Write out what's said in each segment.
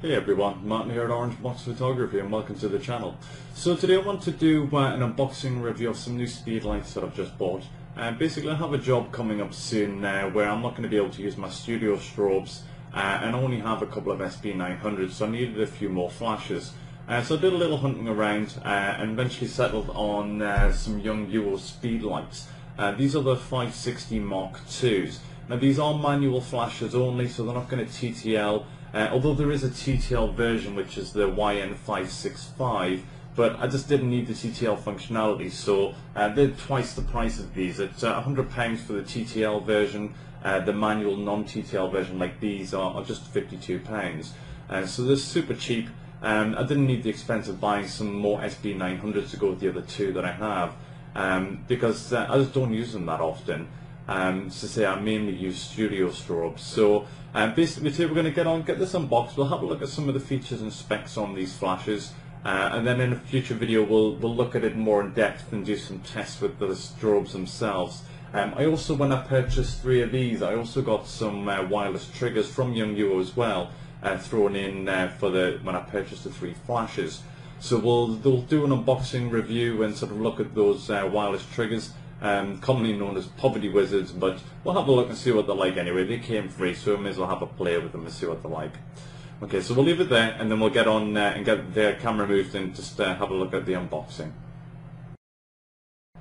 Hey everyone, Martin here at Orange Box Photography and welcome to the channel. So today I want to do an unboxing review of some new speedlights that I've just bought. Basically I have a job coming up soon where I'm not going to be able to use my studio strobes and I only have a couple of SB900s, so I needed a few more flashes. So I did a little hunting around and eventually settled on some Yongnuo speedlights. These are the 560 Mark IIs. Now these are manual flashes only, so they're not going to TTL. Although there is a TTL version which is the YN560 II, but I just didn't need the TTL functionality, so they're twice the price of these. It's £100 for the TTL version, the manual non-TTL version like these are just £52. So they're super cheap. I didn't need the expense of buying some more SB900s to go with the other two that I have, because I just don't use them that often. To say I mainly use studio strobes. So basically today we're going to get this unboxed. We'll have a look at some of the features and specs on these flashes, and then in a future video we'll look at it more in depth and do some tests with the strobes themselves. I also, when I purchased 3 of these, I also got some wireless triggers from Yongnuo as well, thrown in when I purchased the 3 flashes. So we'll do an unboxing review and sort of look at those wireless triggers. Commonly known as poverty wizards, but we'll have a look and see what they're like anyway. They came free, so we may as well have a play with them and see what they're like. Okay, so we'll leave it there and then we'll get on and get the camera moved and just have a look at the unboxing.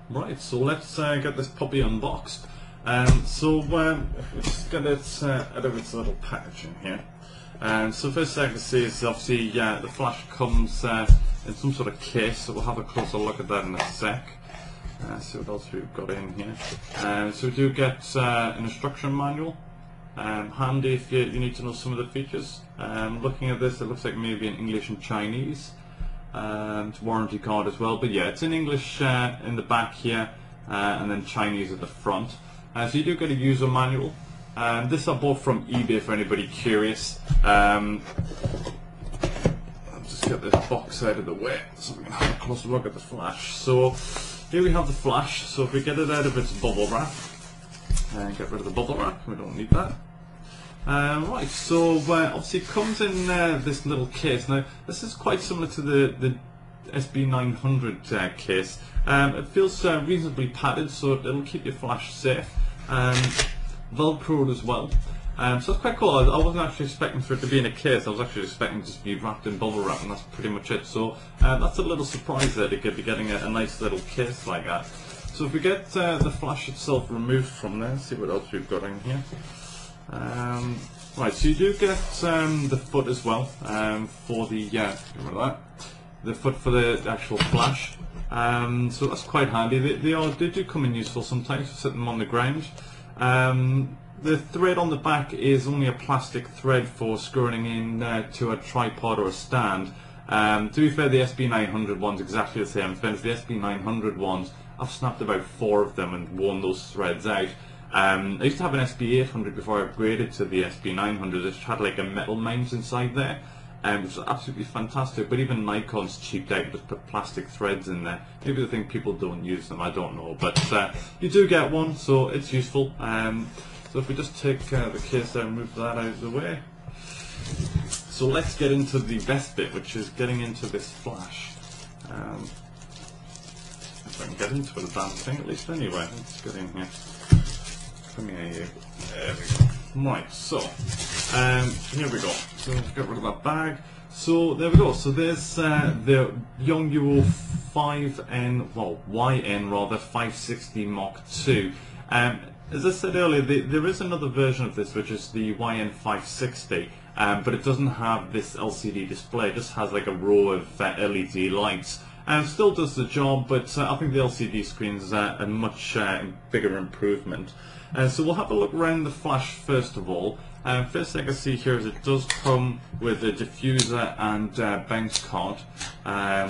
Right, so let's get this puppy unboxed. Let's get it out of its little packaging here. So first thing I can see is obviously the flash comes in some sort of case, so we'll have a closer look at that in a sec. See what else we've got in here. So we do get an instruction manual, handy if you need to know some of the features. Looking at this, it looks like maybe in English and Chinese. It's warranty card as well, but yeah, it's in English in the back here, and then Chinese at the front. So you do get a user manual. This I bought from eBay for anybody curious. I'll just get this box out of the way so we can have a closer look at the flash. So here we have the flash, so if we get it out of its bubble wrap, and get rid of the bubble wrap, we don't need that. Right, so obviously it comes in this little case. Now this is quite similar to the SB900 case. It feels reasonably padded, so it'll keep your flash safe. Velcroed as well. So it's quite cool. I wasn't actually expecting for it to be in a case. I was actually expecting it to be wrapped in bubble wrap, and that's pretty much it. So that's a little surprise there to be getting a nice little case like that. So if we get the flash itself removed from there, see what else we've got in here. Right, so you do get the foot as well for the the foot for the actual flash. So that's quite handy. They do come in useful sometimes. Set them on the ground. The thread on the back is only a plastic thread for screwing in to a tripod or a stand. To be fair, the SB900 one's exactly the same. In fairness, the SB900 ones, I've snapped about 4 of them and worn those threads out. I used to have an SB800 before I upgraded to the SB900, which had like a metal mounts inside there, which was absolutely fantastic. But even Nikon's cheaped out and just put plastic threads in there. Maybe they think people don't use them, I don't know. But you do get one, so it's useful. So if we just take the case there and move that out of the way. So let's get into the best bit, which is getting into this flash. If I can get into the damn thing at least anyway. Let's get in here. Come here, you. There we go. Right, so here we go. So let's get rid of that bag. So there we go. So there's the Yongnuo YN 560 Mark II. As I said earlier, there is another version of this, which is the YN560, but it doesn't have this LCD display. It just has like a row of LED lights. Still does the job, but I think the LCD screen is a much bigger improvement. So we'll have a look around the flash first of all. First thing I see here is it does come with a diffuser and bounce card,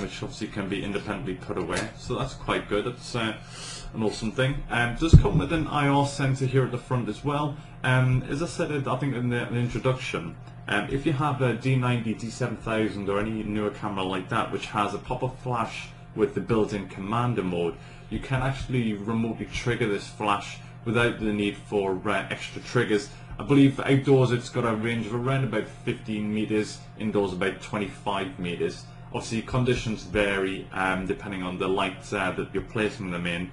which obviously can be independently put away. So that's quite good. It's an awesome thing. It does come with an IR sensor here at the front as well. As I said, I think in the introduction, if you have a D90, D7000 or any newer camera like that, which has a pop-up flash with the built-in camander mode, you can actually remotely trigger this flash without the need for extra triggers. I believe outdoors it's got a range of around about 15 meters, indoors about 25 meters. Obviously conditions vary depending on the light that you're placing them in.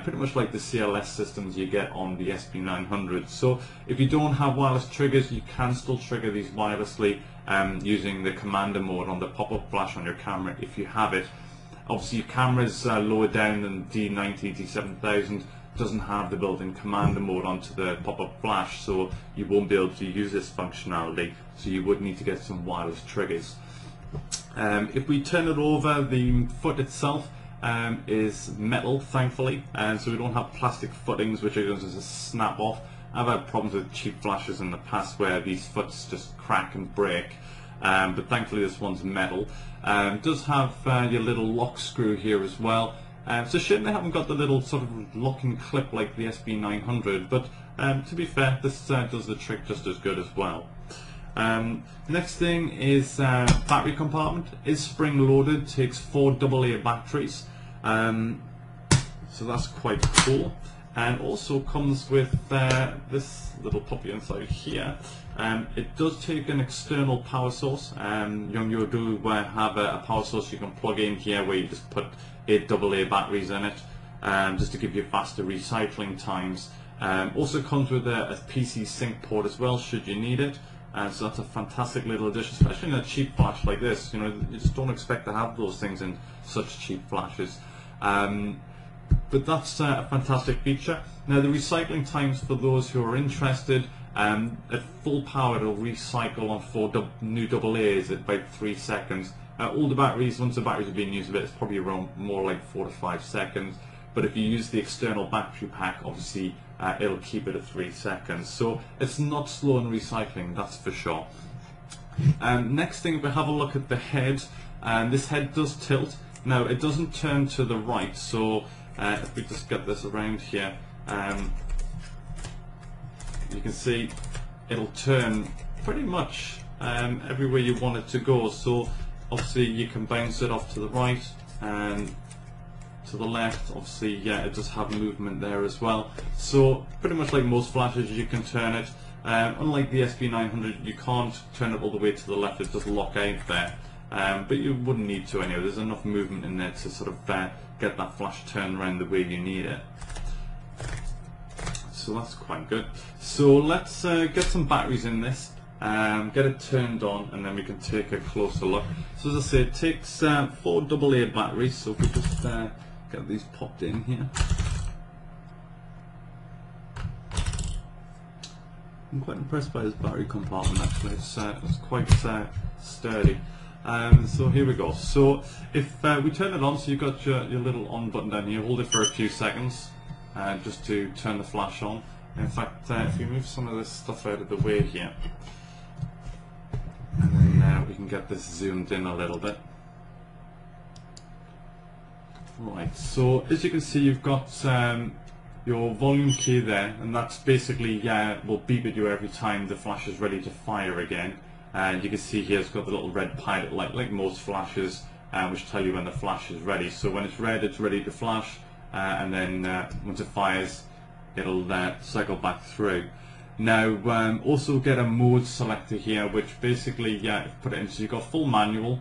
Pretty much like the CLS systems you get on the SB900. So if you don't have wireless triggers, you can still trigger these wirelessly using the camander mode on the pop-up flash on your camera if you have it. Obviously your camera's lower down than D90, D7000, doesn't have the built-in camander mode onto the pop-up flash, so you won't be able to use this functionality, so you would need to get some wireless triggers. If we turn it over, the foot itself is metal, thankfully, and so we don't have plastic footings which are going to just snap off. I've had problems with cheap flashes in the past where these foots just crack and break, but thankfully this one's metal. It does have your little lock screw here as well. It's a shame they haven't got the little sort of locking clip like the SB900, but to be fair, this does the trick just as good as well. Next thing is battery compartment. Is spring loaded, takes 4 AA batteries, so that's quite cool, and also comes with this little puppy inside here. It does take an external power source. Yongnuo do have a power source you can plug in here where you just put 8 AA batteries in it, just to give you faster recycling times. Also comes with a PC sync port as well should you need it. So that's a fantastic little addition, especially in a cheap flash like this. You know, you just don't expect to have those things in such cheap flashes. But that's a fantastic feature. Now the recycling times for those who are interested, at full power it'll recycle on 4 new AA's at about 3 seconds. All the batteries, once the batteries are being used a bit, it's probably around more like 4 to 5 seconds. But if you use the external battery pack, obviously it'll keep it at 3 seconds. So it's not slow in recycling, that's for sure. Next thing, if we have a look at the head, this head does tilt. Now it doesn't turn to the right, so if we just get this around here, you can see it'll turn pretty much everywhere you want it to go. So obviously you can bounce it off to the right and to the left. Obviously, yeah, it does have movement there as well. So pretty much like most flashes, you can turn it. Unlike the SB900, you can't turn it all the way to the left, it does lock out there. But you wouldn't need to anyway. There's enough movement in there to sort of get that flash turned around the way you need it. So that's quite good. So let's get some batteries in this, get it turned on, and then we can take a closer look. So as I say, it takes 4 AA batteries, so if we just get these popped in here. I'm quite impressed by this battery compartment actually, it's quite sturdy. So here we go. So if we turn it on, so you've got your little on button down here, hold it for a few seconds just to turn the flash on. In fact, if you move some of this stuff out of the way here, and then we can get this zoomed in a little bit. Right, so as you can see, you've got your volume key there, and that's basically will beep at you every time the flash is ready to fire again. And you can see here it's got the little red pilot light like most flashes, which tell you when the flash is ready. So when it's red, it's ready to flash, and then once it fires, it'll cycle back through. Now also get a mode selector here, which basically put it in. So you've got full manual,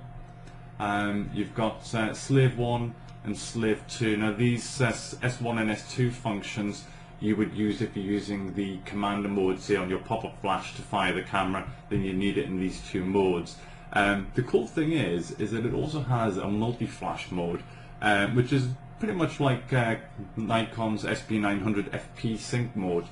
you've got slave 1 and slave 2. Now these S1 and S2 functions you would use if you're using the camander mode, say on your pop-up flash to fire the camera, then you need it in these 2 modes. The cool thing is that it also has a multi-flash mode, which is pretty much like Nikon's SB900 FP sync mode.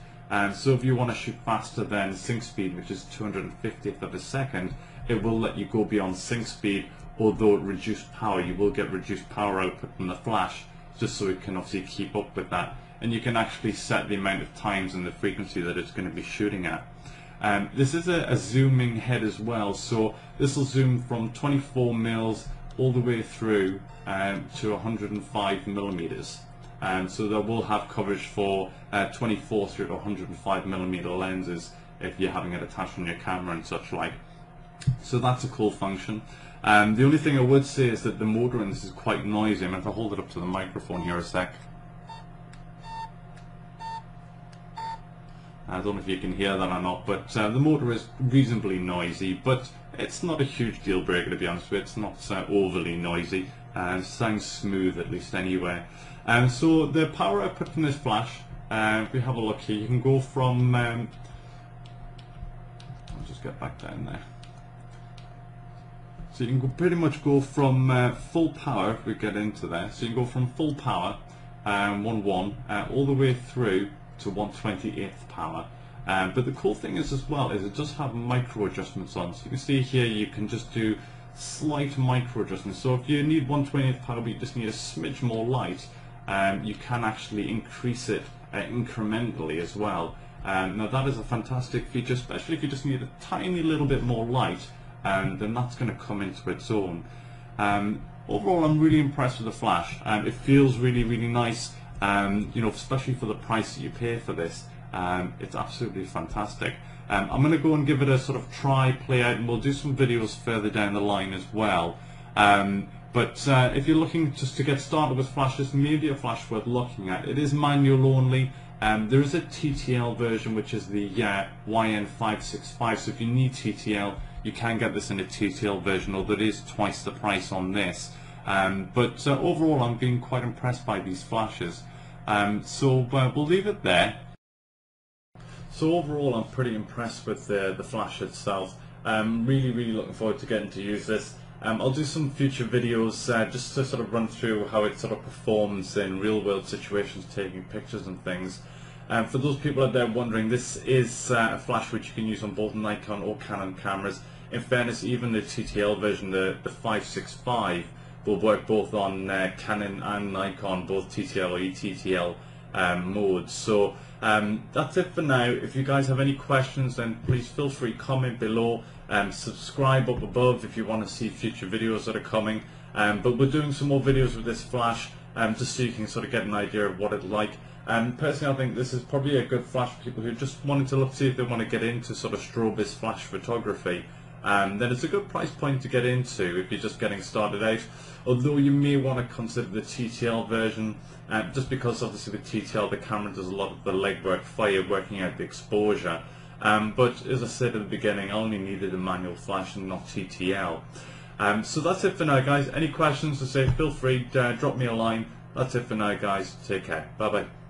So if you want to shoot faster than sync speed, which is 250th of a second, it will let you go beyond sync speed. Although at reduced power, you will get reduced power output from the flash, just so it can obviously keep up with that. And you can actually set the amount of times and the frequency that it's going to be shooting at. This is a zooming head as well, so this will zoom from 24 mils all the way through to 105 millimeters. So that will have coverage for 24 through to 105 millimeter lenses if you're having it attached on your camera and such like. So that's a cool function. The only thing I would say is that the motor in this is quite noisy. I mean, if I hold it up to the microphone here a sec. I don't know if you can hear that or not, but the motor is reasonably noisy, but it's not a huge deal breaker, to be honest with you. It's not overly noisy. It sounds smooth, at least anyway. So the power output from this flash, if we have a look here, you can go from I'll just get back down there. So you can pretty much go from full power, if we get into there. So you can go from full power, 1.1, all the way through to 1/28th power. But the cool thing is as well is it does have micro adjustments on. So you can see here you can just do slight micro adjustments. So if you need 1/20th power but you just need a smidge more light, you can actually increase it incrementally as well. Now that is a fantastic feature, especially if you just need a tiny little bit more light, then that's going to come into its own. Overall, I'm really impressed with the flash. It feels really, really nice. You know, especially for the price that you pay for this, it's absolutely fantastic. I'm going to go and give it a sort of try, play out, and we'll do some videos further down the line as well. But if you're looking just to get started with flashes, maybe a flash worth looking at. It is manual only. There is a TTL version, which is the YN560 II. So if you need TTL, you can get this in a TTL version, although it is twice the price on this. But overall, I'm being quite impressed by these flashes. So we'll leave it there. So overall, I'm pretty impressed with the flash itself. Really, really looking forward to getting to use this. I'll do some future videos just to sort of run through how it sort of performs in real-world situations, taking pictures and things. For those people out there wondering, this is a flash which you can use on both Nikon or Canon cameras. In fairness, even the TTL version, the 565, will work both on Canon and Nikon, both TTL or eTTL modes. So that's it for now. If you guys have any questions, then please feel free to comment below. Subscribe up above if you want to see future videos that are coming. But we're doing some more videos with this flash just so you can sort of get an idea of what it's like. Personally, I think this is probably a good flash for people who just wanted to look, see if they want to get into sort of strobes flash photography. Then it's a good price point to get into if you're just getting started out. Although you may want to consider the TTL version, just because obviously with TTL the camera does a lot of the legwork for you, working out the exposure. But as I said at the beginning, I only needed a manual flash and not TTL. So that's it for now, guys. Any questions to say, feel free to drop me a line. That's it for now, guys. Take care. Bye bye.